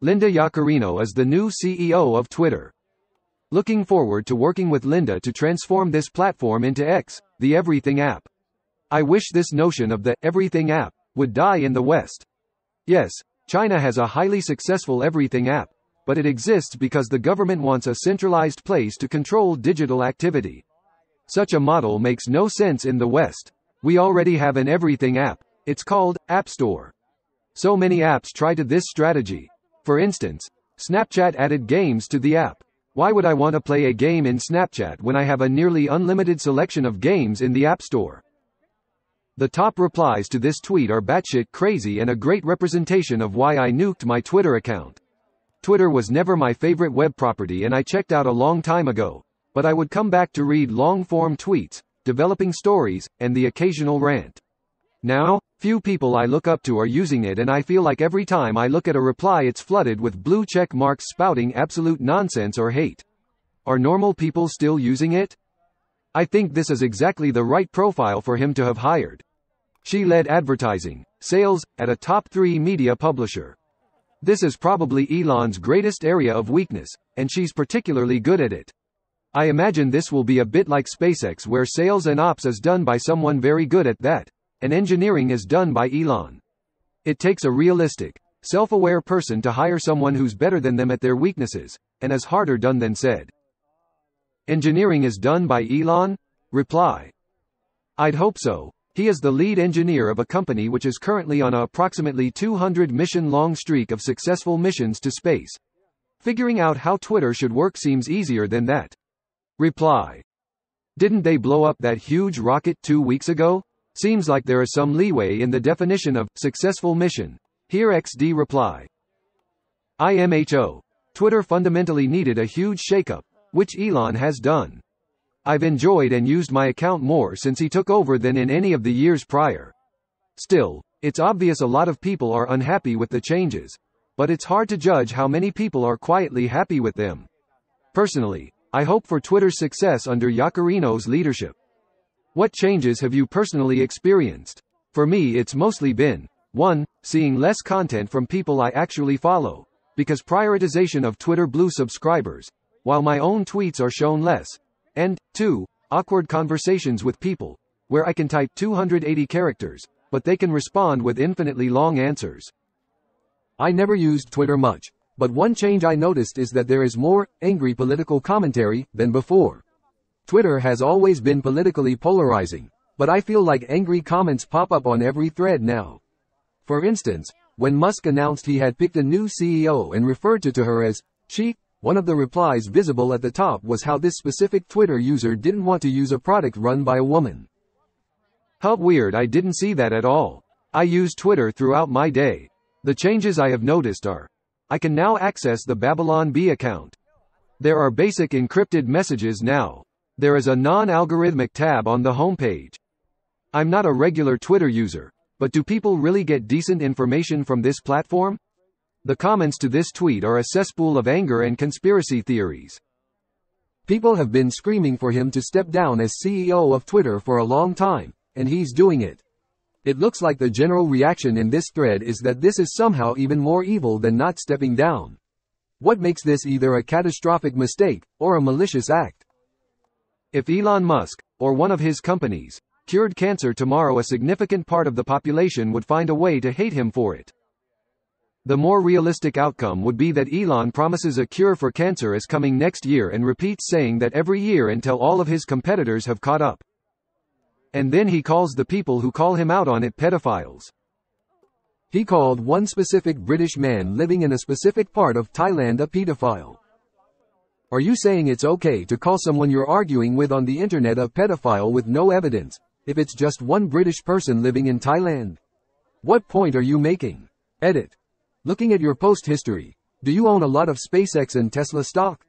Linda Yaccarino is the new CEO of Twitter. Looking forward to working with Linda to transform this platform into X, the everything app. I wish this notion of the everything app would die in the West. Yes, China has a highly successful everything app, but it exists because the government wants a centralized place to control digital activity. Such a model makes no sense in the West. We already have an everything app. It's called App Store. So many apps tried this strategy. For instance, Snapchat added games to the app. Why would I want to play a game in Snapchat when I have a nearly unlimited selection of games in the App Store? The top replies to this tweet are batshit crazy and a great representation of why I nuked my Twitter account. Twitter was never my favorite web property and I checked out a long time ago, but I would come back to read long-form tweets, developing stories, and the occasional rant. Now, few people I look up to are using it and I feel like every time I look at a reply it's flooded with blue check marks spouting absolute nonsense or hate. Are normal people still using it? I think this is exactly the right profile for him to have hired. She led advertising, sales, at a top 3 media publisher. This is probably Elon's greatest area of weakness, and she's particularly good at it. I imagine this will be a bit like SpaceX where sales and ops is done by someone very good at that, and engineering is done by Elon. It takes a realistic, self-aware person to hire someone who's better than them at their weaknesses, and is harder done than said. Engineering is done by Elon? Reply. I'd hope so. He is the lead engineer of a company which is currently on a approximately 200 mission-long streak of successful missions to space. Figuring out how Twitter should work seems easier than that. Reply. Didn't they blow up that huge rocket 2 weeks ago? Seems like there is some leeway in the definition of successful mission. Here XD reply. IMHO. Twitter fundamentally needed a huge shakeup, which Elon has done. I've enjoyed and used my account more since he took over than in any of the years prior. Still, it's obvious a lot of people are unhappy with the changes. But it's hard to judge how many people are quietly happy with them. Personally, I hope for Twitter's success under Yaccarino's leadership. What changes have you personally experienced? For me it's mostly been 1. Seeing less content from people I actually follow, because prioritization of Twitter Blue subscribers, while my own tweets are shown less. And 2. Awkward conversations with people, where I can type 280 characters, but they can respond with infinitely long answers. I never used Twitter much, but one change I noticed is that there is more angry political commentary than before. Twitter has always been politically polarizing, but I feel like angry comments pop up on every thread now. For instance, when Musk announced he had picked a new CEO and referred to her as she, one of the replies visible at the top was how this specific Twitter user didn't want to use a product run by a woman. How weird, I didn't see that at all. I use Twitter throughout my day. The changes I have noticed are: I can now access the Babylon Bee account. There are basic encrypted messages now. There is a non-algorithmic tab on the homepage. I'm not a regular Twitter user, but do people really get decent information from this platform? The comments to this tweet are a cesspool of anger and conspiracy theories. People have been screaming for him to step down as CEO of Twitter for a long time, and he's doing it. It looks like the general reaction in this thread is that this is somehow even more evil than not stepping down. What makes this either a catastrophic mistake, or a malicious act? If Elon Musk, or one of his companies, cured cancer tomorrow, a significant part of the population would find a way to hate him for it. The more realistic outcome would be that Elon promises a cure for cancer is coming next year and repeats saying that every year until all of his competitors have caught up. And then he calls the people who call him out on it pedophiles. He called one specific British man living in a specific part of Thailand a pedophile. Are you saying it's okay to call someone you're arguing with on the internet a pedophile with no evidence, if it's just one British person living in Thailand? What point are you making? Edit. Looking at your post history, do you own a lot of SpaceX and Tesla stock?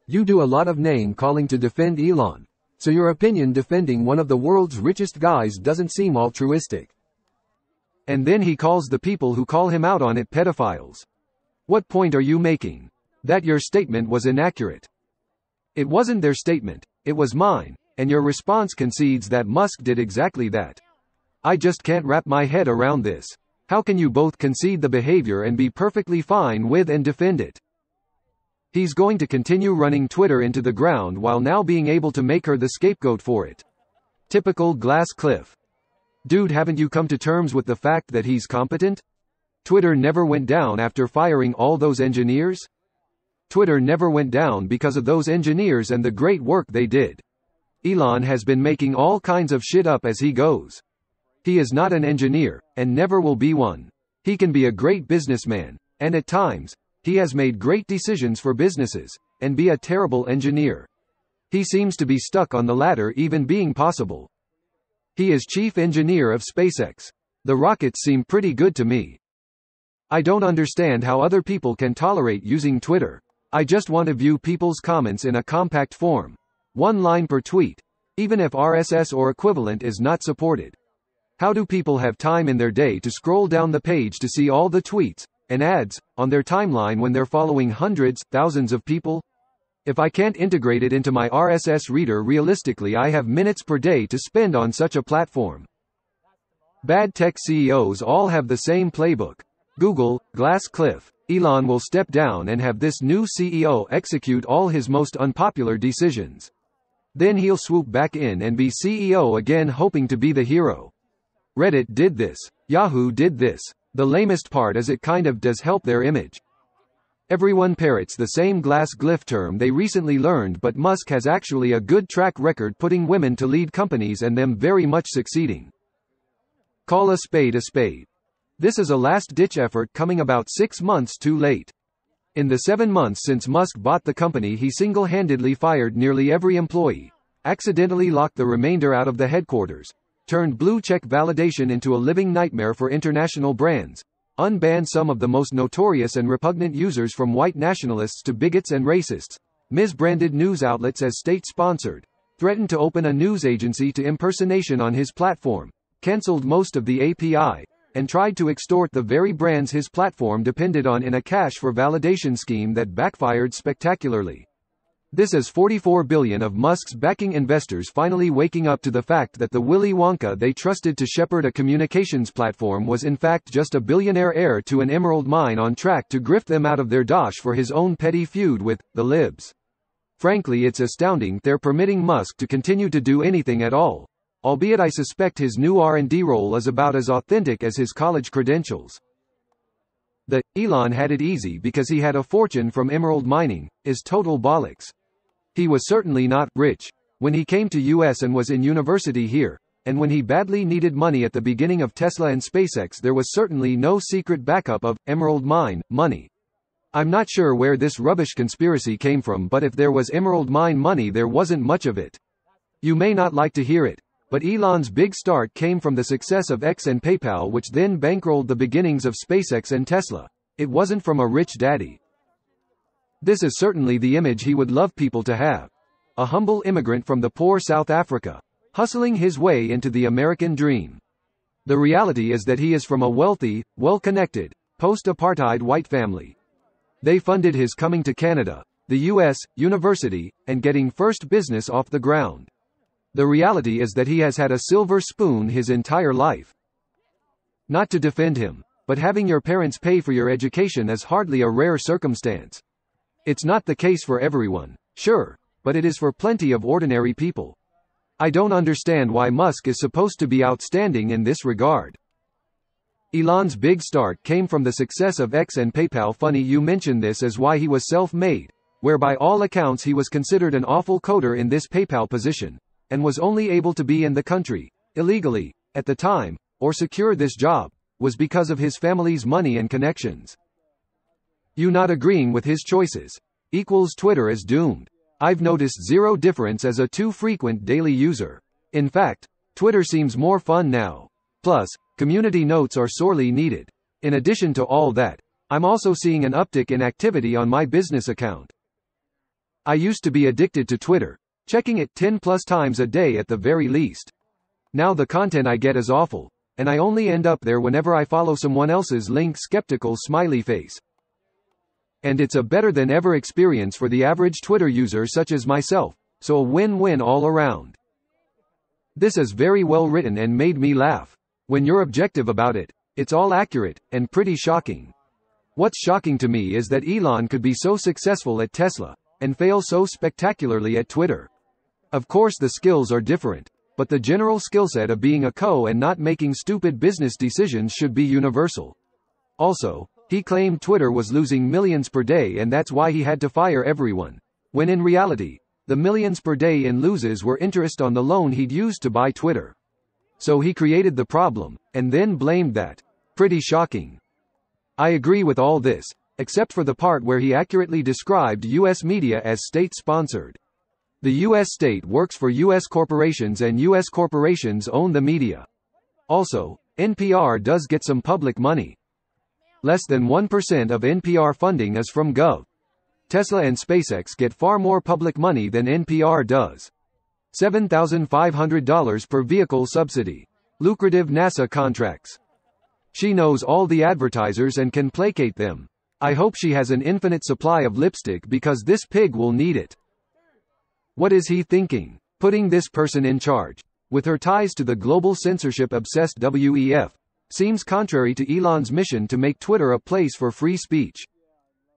You do a lot of name calling to defend Elon, so your opinion defending one of the world's richest guys doesn't seem altruistic. And then he calls the people who call him out on it pedophiles. What point are you making? That your statement was inaccurate. It wasn't their statement, it was mine, and your response concedes that Musk did exactly that. I just can't wrap my head around this. How can you both concede the behavior and be perfectly fine with and defend it? He's going to continue running Twitter into the ground while now being able to make her the scapegoat for it. Typical glass cliff. Dude, haven't you come to terms with the fact that he's competent? Twitter never went down after firing all those engineers? Twitter never went down because of those engineers and the great work they did. Elon has been making all kinds of shit up as he goes. He is not an engineer, and never will be one. He can be a great businessman, and at times, he has made great decisions for businesses, and be a terrible engineer. He seems to be stuck on the latter even being possible. He is chief engineer of SpaceX. The rockets seem pretty good to me. I don't understand how other people can tolerate using Twitter. I just want to view people's comments in a compact form. One line per tweet. Even if RSS or equivalent is not supported. How do people have time in their day to scroll down the page to see all the tweets and ads on their timeline when they're following hundreds, thousands of people? If I can't integrate it into my RSS reader realistically, I have minutes per day to spend on such a platform. Bad tech CEOs all have the same playbook. Google, glass cliff. Elon will step down and have this new CEO execute all his most unpopular decisions. Then he'll swoop back in and be CEO again, hoping to be the hero. Reddit did this. Yahoo did this. The lamest part is it kind of does help their image. Everyone parrots the same glass glyph term they recently learned, but Musk has actually a good track record putting women to lead companies and them very much succeeding. Call a spade a spade. This is a last-ditch effort coming about 6 months too late. In the 7 months since Musk bought the company, he single-handedly fired nearly every employee, accidentally locked the remainder out of the headquarters, turned blue-check validation into a living nightmare for international brands, unbanned some of the most notorious and repugnant users from white nationalists to bigots and racists, misbranded news outlets as state-sponsored, threatened to open a news agency to impersonation on his platform, cancelled most of the API, and tried to extort the very brands his platform depended on in a cash for validation scheme that backfired spectacularly. This is $44 billion of Musk's backing investors finally waking up to the fact that the Willy Wonka they trusted to shepherd a communications platform was in fact just a billionaire heir to an emerald mine on track to grift them out of their dosh for his own petty feud with the libs. Frankly, it's astounding they're permitting Musk to continue to do anything at all. Albeit I suspect his new R&D role is about as authentic as his college credentials. The Elon had it easy because he had a fortune from emerald mining is total bollocks. He was certainly not rich when he came to US and was in university here, and when he badly needed money at the beginning of Tesla and SpaceX, there was certainly no secret backup of emerald mine money. I'm not sure where this rubbish conspiracy came from, but if there was emerald mine money, there wasn't much of it. You may not like to hear it, but Elon's big start came from the success of X and PayPal, which then bankrolled the beginnings of SpaceX and Tesla. It wasn't from a rich daddy. This is certainly the image he would love people to have. A humble immigrant from the poor South Africa, hustling his way into the American dream. The reality is that he is from a wealthy, well-connected, post-apartheid white family. They funded his coming to Canada, the US, university, and getting first business off the ground. The reality is that he has had a silver spoon his entire life. Not to defend him, but having your parents pay for your education is hardly a rare circumstance. It's not the case for everyone, sure, but it is for plenty of ordinary people. I don't understand why Musk is supposed to be outstanding in this regard. Elon's big start came from the success of X and PayPal. Funny you mention this, as why he was self-made, where by all accounts he was considered an awful coder in this PayPal position, and was only able to be in the country, illegally, at the time, or secure this job, was because of his family's money and connections. You not agreeing with his choices equals Twitter is doomed. I've noticed zero difference as a too frequent daily user. In fact, Twitter seems more fun now. Plus, community notes are sorely needed. In addition to all that, I'm also seeing an uptick in activity on my business account. I used to be addicted to Twitter, checking it 10+ times a day at the very least. Now the content I get is awful, and I only end up there whenever I follow someone else's link. Skeptical smiley face. And it's a better than ever experience for the average Twitter user such as myself, so a win-win all around. This is very well written and made me laugh. When you're objective about it, It's all accurate, and pretty shocking. What's shocking to me is that Elon could be so successful at Tesla, and fail so spectacularly at Twitter. Of course the skills are different, but the general skillset of being a co and not making stupid business decisions should be universal. Also, he claimed Twitter was losing millions per day and that's why he had to fire everyone. When in reality, the millions per day in losses were interest on the loan he'd used to buy Twitter. So he created the problem, and then blamed that. Pretty shocking. I agree with all this, except for the part where he accurately described U.S. media as state-sponsored. The U.S. state works for U.S. corporations and U.S. corporations own the media. Also, NPR does get some public money. Less than 1% of NPR funding is from Gov. Tesla and SpaceX get far more public money than NPR does. $7,500 per vehicle subsidy. Lucrative NASA contracts. She knows all the advertisers and can placate them. I hope she has an infinite supply of lipstick because this pig will need it. What is he thinking? Putting this person in charge, with her ties to the global censorship-obsessed WEF, seems contrary to Elon's mission to make Twitter a place for free speech.